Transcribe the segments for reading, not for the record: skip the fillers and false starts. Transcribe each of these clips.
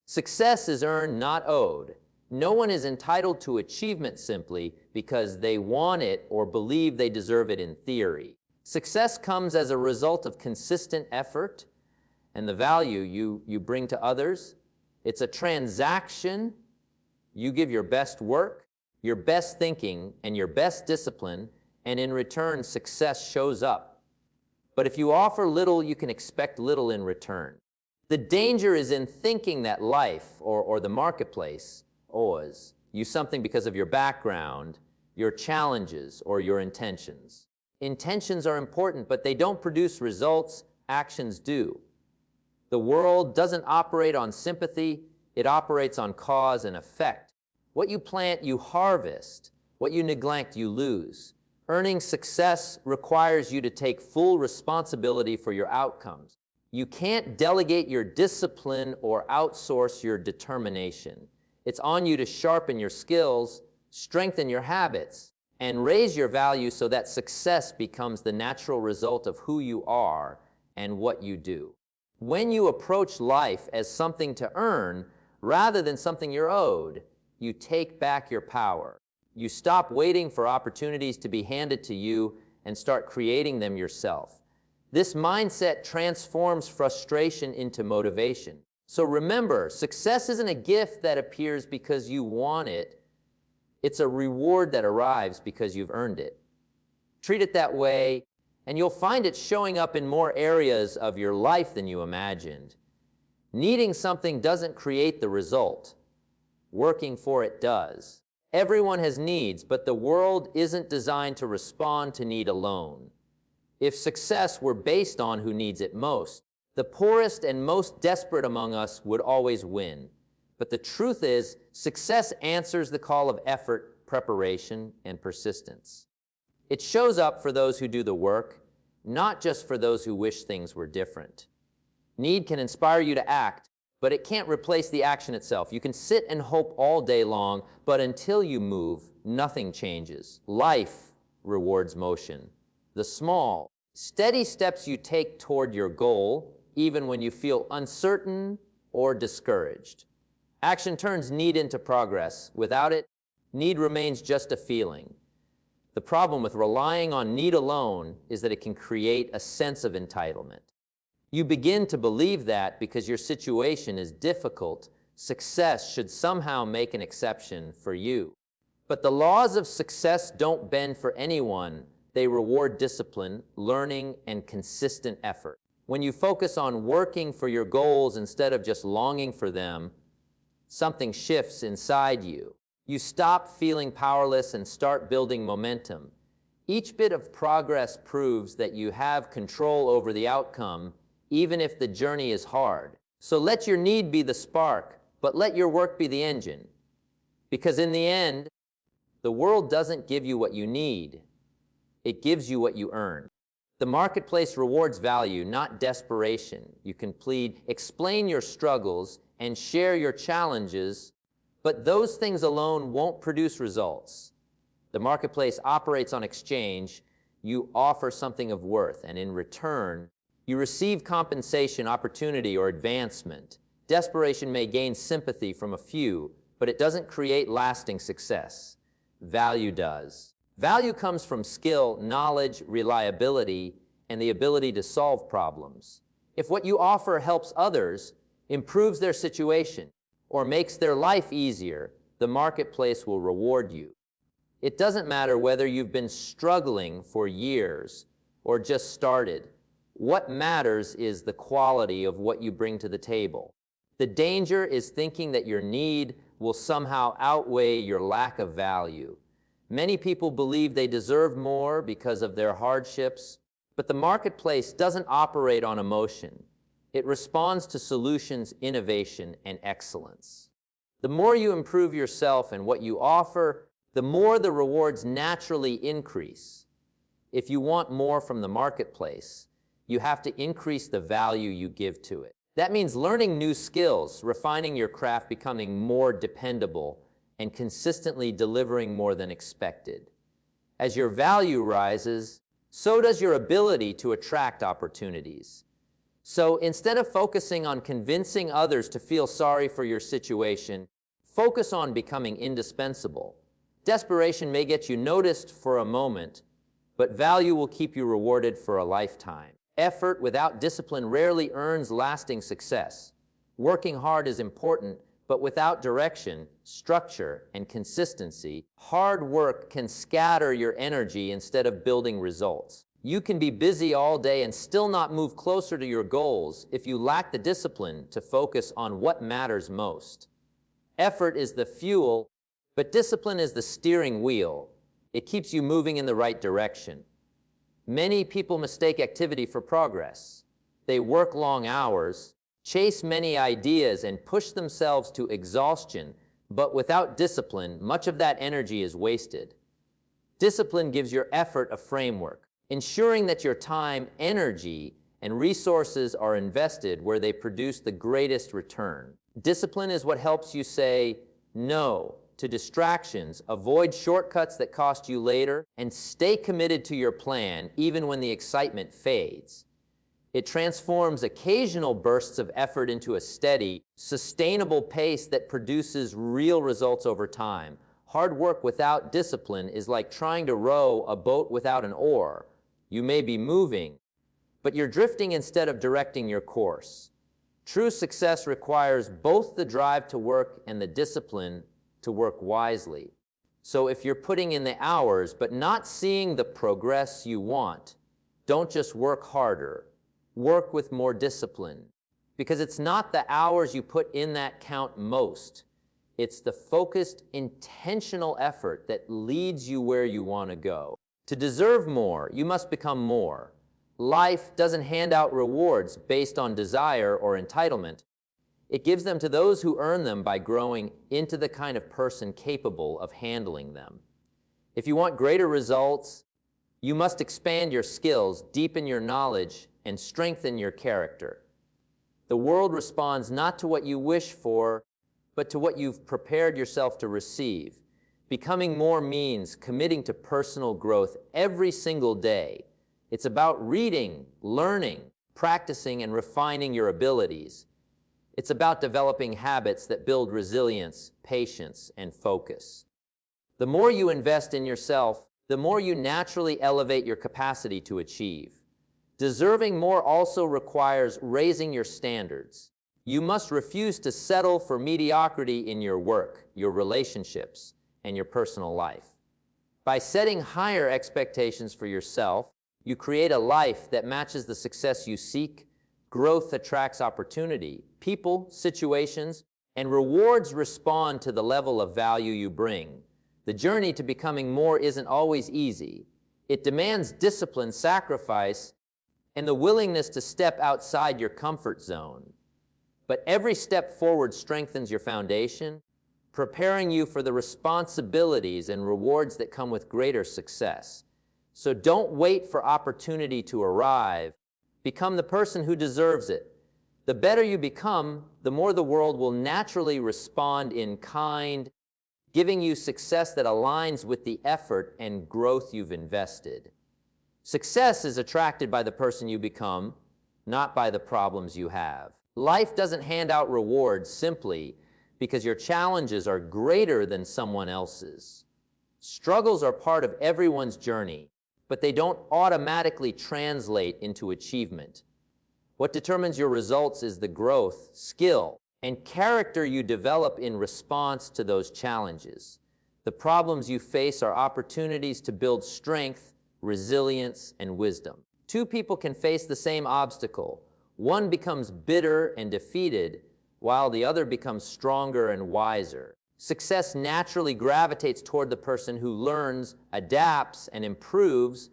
Success is earned, not owed. No one is entitled to achievement simply because they want it or believe they deserve it in theory. Success comes as a result of consistent effort and the value you bring to others. It's a transaction. You give your best work, your best thinking, and your best discipline, and in return, success shows up. But if you offer little, you can expect little in return. The danger is in thinking that life or the marketplace owes you something because of your background, your challenges, or your intentions. Intentions are important, but they don't produce results. Actions do. The world doesn't operate on sympathy. It operates on cause and effect. What you plant, you harvest. What you neglect, you lose. Earning success requires you to take full responsibility for your outcomes. You can't delegate your discipline or outsource your determination. It's on you to sharpen your skills, strengthen your habits, and raise your value so that success becomes the natural result of who you are and what you do. When you approach life as something to earn rather than something you're owed, you take back your power. You stop waiting for opportunities to be handed to you and start creating them yourself. This mindset transforms frustration into motivation. So remember, success isn't a gift that appears because you want it. It's a reward that arrives because you've earned it. Treat it that way, and you'll find it showing up in more areas of your life than you imagined. Needing something doesn't create the result. Working for it does. Everyone has needs, but the world isn't designed to respond to need alone. If success were based on who needs it most, the poorest and most desperate among us would always win. But the truth is, success answers the call of effort, preparation, and persistence. It shows up for those who do the work, not just for those who wish things were different. Need can inspire you to act, but it can't replace the action itself. You can sit and hope all day long, but until you move, nothing changes. Life rewards motion. The small, steady steps you take toward your goal, even when you feel uncertain or discouraged. Action turns need into progress. Without it, need remains just a feeling. The problem with relying on need alone is that it can create a sense of entitlement. You begin to believe that because your situation is difficult, success should somehow make an exception for you. But the laws of success don't bend for anyone. They reward discipline, learning, and consistent effort. When you focus on working for your goals instead of just longing for them, something shifts inside you. You stop feeling powerless and start building momentum. Each bit of progress proves that you have control over the outcome, even if the journey is hard. So let your need be the spark, but let your work be the engine. Because in the end, the world doesn't give you what you need. It gives you what you earn. The marketplace rewards value, not desperation. You can plead, explain your struggles, and share your challenges, but those things alone won't produce results. The marketplace operates on exchange. You offer something of worth, and in return, you receive compensation, opportunity, or advancement. Desperation may gain sympathy from a few, but it doesn't create lasting success. Value does. Value comes from skill, knowledge, reliability, and the ability to solve problems. If what you offer helps others, improves their situation, or makes their life easier, the marketplace will reward you. It doesn't matter whether you've been struggling for years or just started. What matters is the quality of what you bring to the table. The danger is thinking that your need will somehow outweigh your lack of value. Many people believe they deserve more because of their hardships, but the marketplace doesn't operate on emotion. It responds to solutions, innovation, and excellence. The more you improve yourself and what you offer, the more the rewards naturally increase. If you want more from the marketplace, you have to increase the value you give to it. That means learning new skills, refining your craft, becoming more dependable, and consistently delivering more than expected. As your value rises, so does your ability to attract opportunities. So instead of focusing on convincing others to feel sorry for your situation, focus on becoming indispensable. Desperation may get you noticed for a moment, but value will keep you rewarded for a lifetime. Effort without discipline rarely earns lasting success. Working hard is important, but without direction, structure, and consistency, hard work can scatter your energy instead of building results. You can be busy all day and still not move closer to your goals if you lack the discipline to focus on what matters most. Effort is the fuel, but discipline is the steering wheel. It keeps you moving in the right direction. Many people mistake activity for progress. They work long hours, chase many ideas, and push themselves to exhaustion, but without discipline, much of that energy is wasted. Discipline gives your effort a framework, ensuring that your time, energy, and resources are invested where they produce the greatest return. Discipline is what helps you say no to distractions, avoid shortcuts that cost you later, and stay committed to your plan even when the excitement fades. It transforms occasional bursts of effort into a steady, sustainable pace that produces real results over time. Hard work without discipline is like trying to row a boat without an oar. You may be moving, but you're drifting instead of directing your course. True success requires both the drive to work and the discipline to work wisely. So if you're putting in the hours but not seeing the progress you want, don't just work harder. Work with more discipline, because it's not the hours you put in that count most. It's the focused, intentional effort that leads you where you want to go. To deserve more, you must become more. Life doesn't hand out rewards based on desire or entitlement. It gives them to those who earn them by growing into the kind of person capable of handling them. If you want greater results, you must expand your skills, deepen your knowledge, and strengthen your character. The world responds not to what you wish for, but to what you've prepared yourself to receive. Becoming more means committing to personal growth every single day. It's about reading, learning, practicing, and refining your abilities. It's about developing habits that build resilience, patience, and focus. The more you invest in yourself, the more you naturally elevate your capacity to achieve. Deserving more also requires raising your standards. You must refuse to settle for mediocrity in your work, your relationships, and your personal life. By setting higher expectations for yourself, you create a life that matches the success you seek. Growth attracts opportunity. People, situations, and rewards respond to the level of value you bring. The journey to becoming more isn't always easy. It demands discipline, sacrifice, and the willingness to step outside your comfort zone. But every step forward strengthens your foundation, preparing you for the responsibilities and rewards that come with greater success. So don't wait for opportunity to arrive. Become the person who deserves it. The better you become, the more the world will naturally respond in kind, giving you success that aligns with the effort and growth you've invested. Success is attracted by the person you become, not by the problems you have. Life doesn't hand out rewards simply because your challenges are greater than someone else's. Struggles are part of everyone's journey, but they don't automatically translate into achievement. What determines your results is the growth, skill, and character you develop in response to those challenges. The problems you face are opportunities to build strength, resilience, and wisdom. Two people can face the same obstacle. One becomes bitter and defeated, while the other becomes stronger and wiser. Success naturally gravitates toward the person who learns, adapts, and improves,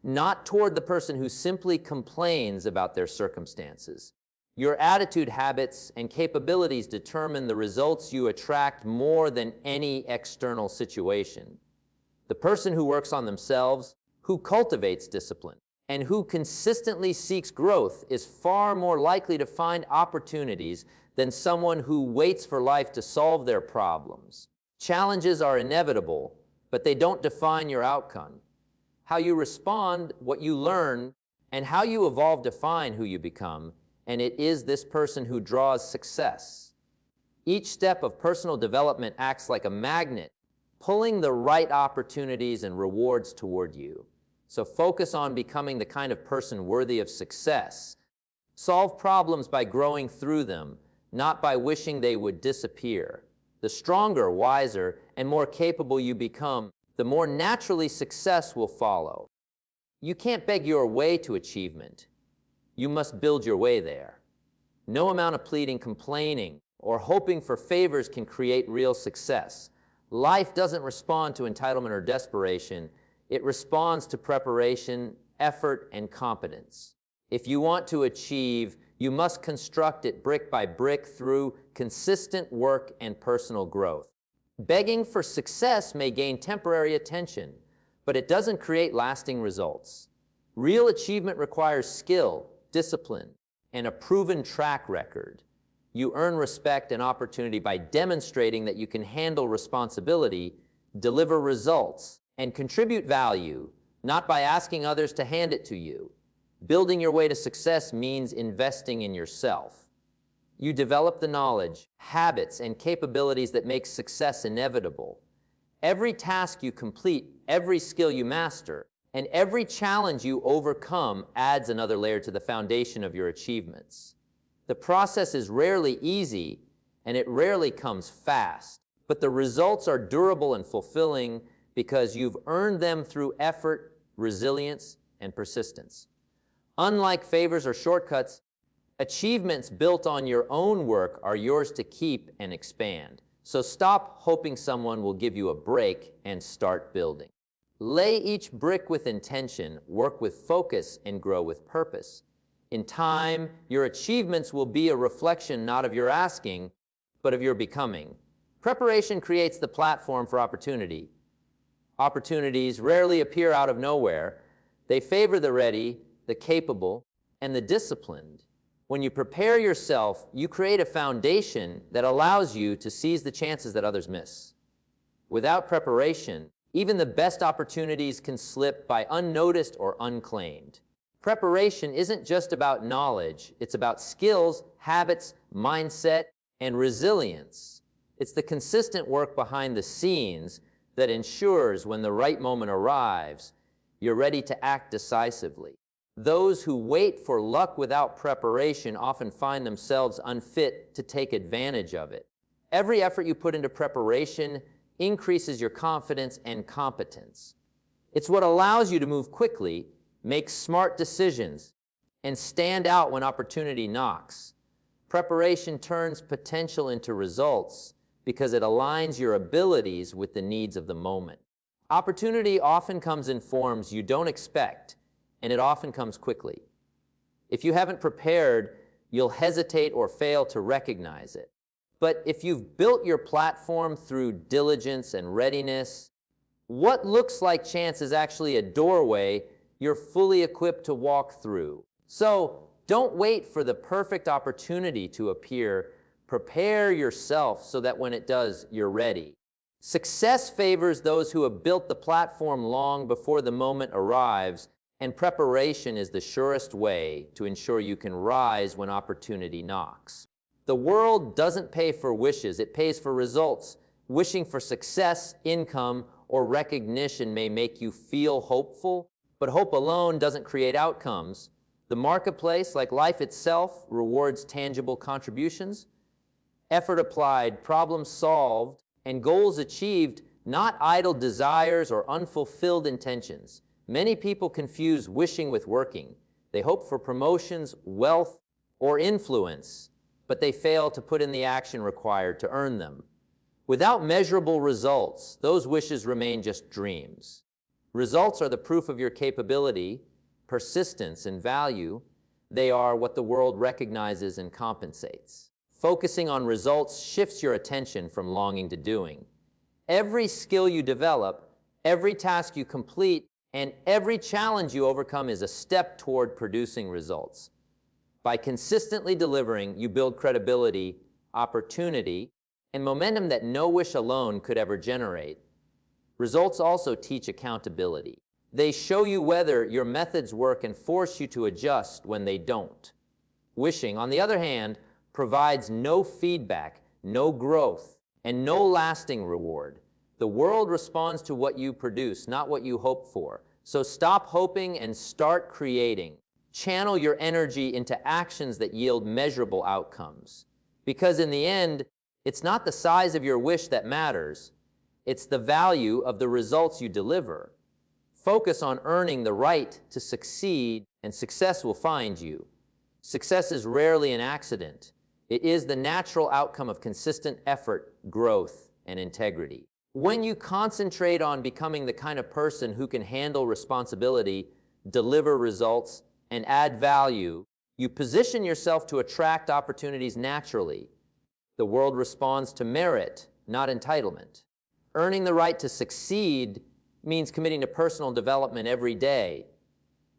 not toward the person who simply complains about their circumstances. Your attitude, habits, and capabilities determine the results you attract more than any external situation. The person who works on themselves, who cultivates discipline, and who consistently seeks growth is far more likely to find opportunities than someone who waits for life to solve their problems. Challenges are inevitable, but they don't define your outcome. How you respond, what you learn, and how you evolve define who you become. and it is this person who draws success. Each step of personal development acts like a magnet, pulling the right opportunities and rewards toward you. So focus on becoming the kind of person worthy of success. Solve problems by growing through them, not by wishing they would disappear. The stronger, wiser, and more capable you become, the more naturally success will follow. You can't beg your way to achievement. You must build your way there. No amount of pleading, complaining, or hoping for favors can create real success. Life doesn't respond to entitlement or desperation. It responds to preparation, effort, and competence. If you want to achieve, you must construct it brick by brick through consistent work and personal growth. Begging for success may gain temporary attention, but it doesn't create lasting results. Real achievement requires skill, discipline, and a proven track record. You earn respect and opportunity by demonstrating that you can handle responsibility, deliver results, and contribute value, not by asking others to hand it to you. Building your way to success means investing in yourself. You develop the knowledge, habits, and capabilities that make success inevitable. Every task you complete, every skill you master, and every challenge you overcome adds another layer to the foundation of your achievements. The process is rarely easy, and it rarely comes fast, but the results are durable and fulfilling because you've earned them through effort, resilience, and persistence. Unlike favors or shortcuts, achievements built on your own work are yours to keep and expand. So stop hoping someone will give you a break and start building. Lay each brick with intention, work with focus, and grow with purpose. In time, your achievements will be a reflection not of your asking, but of your becoming. Preparation creates the platform for opportunity. Opportunities rarely appear out of nowhere. They favor the ready, the capable, and the disciplined. When you prepare yourself, you create a foundation that allows you to seize the chances that others miss. Without preparation, even the best opportunities can slip by unnoticed or unclaimed. Preparation isn't just about knowledge, it's about skills, habits, mindset, and resilience. It's the consistent work behind the scenes that ensures when the right moment arrives, you're ready to act decisively. Those who wait for luck without preparation often find themselves unfit to take advantage of it. Every effort you put into preparation increases your confidence and competence. It's what allows you to move quickly, make smart decisions, and stand out when opportunity knocks. Preparation turns potential into results because it aligns your abilities with the needs of the moment. Opportunity often comes in forms you don't expect, and it often comes quickly. If you haven't prepared, you'll hesitate or fail to recognize it. But if you've built your platform through diligence and readiness, what looks like chance is actually a doorway you're fully equipped to walk through. So don't wait for the perfect opportunity to appear. Prepare yourself so that when it does, you're ready. Success favors those who have built the platform long before the moment arrives, and preparation is the surest way to ensure you can rise when opportunity knocks. The world doesn't pay for wishes, it pays for results. Wishing for success, income, or recognition may make you feel hopeful, but hope alone doesn't create outcomes. The marketplace, like life itself, rewards tangible contributions, effort applied, problems solved, and goals achieved, not idle desires or unfulfilled intentions. Many people confuse wishing with working. They hope for promotions, wealth, or influence, but they fail to put in the action required to earn them. Without measurable results, those wishes remain just dreams. Results are the proof of your capability, persistence, and value. They are what the world recognizes and compensates. Focusing on results shifts your attention from longing to doing. Every skill you develop, every task you complete, and every challenge you overcome is a step toward producing results. By consistently delivering, you build credibility, opportunity, and momentum that no wish alone could ever generate. Results also teach accountability. They show you whether your methods work and force you to adjust when they don't. Wishing, on the other hand, provides no feedback, no growth, and no lasting reward. The world responds to what you produce, not what you hope for. So stop hoping and start creating. Channel your energy into actions that yield measurable outcomes. Because in the end, it's not the size of your wish that matters, it's the value of the results you deliver. Focus on earning the right to succeed, and success will find you. Success is rarely an accident. It is the natural outcome of consistent effort, growth, and integrity. When you concentrate on becoming the kind of person who can handle responsibility, deliver results, and add value, you position yourself to attract opportunities naturally. The world responds to merit, not entitlement. Earning the right to succeed means committing to personal development every day.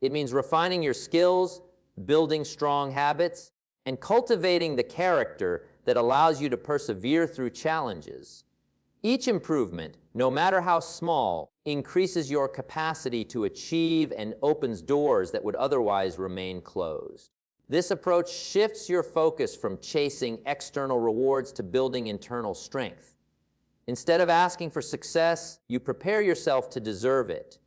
It means refining your skills, building strong habits, and cultivating the character that allows you to persevere through challenges. Each improvement, no matter how small, increases your capacity to achieve and opens doors that would otherwise remain closed. This approach shifts your focus from chasing external rewards to building internal strength. Instead of asking for success, you prepare yourself to deserve it.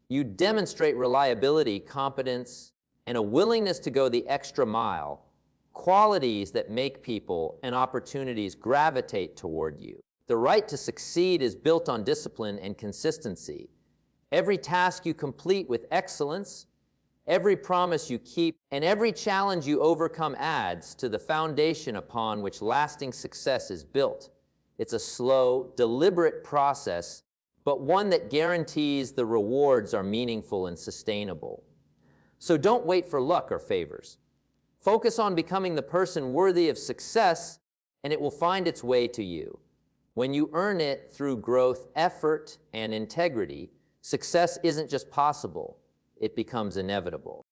You demonstrate reliability, competence, and a willingness to go the extra mile, qualities that make people and opportunities gravitate toward you. The right to succeed is built on discipline and consistency. Every task you complete with excellence, every promise you keep, and every challenge you overcome adds to the foundation upon which lasting success is built. It's a slow, deliberate process, but one that guarantees the rewards are meaningful and sustainable. So don't wait for luck or favors. Focus on becoming the person worthy of success, and it will find its way to you. When you earn it through growth, effort, and integrity, success isn't just possible, it becomes inevitable.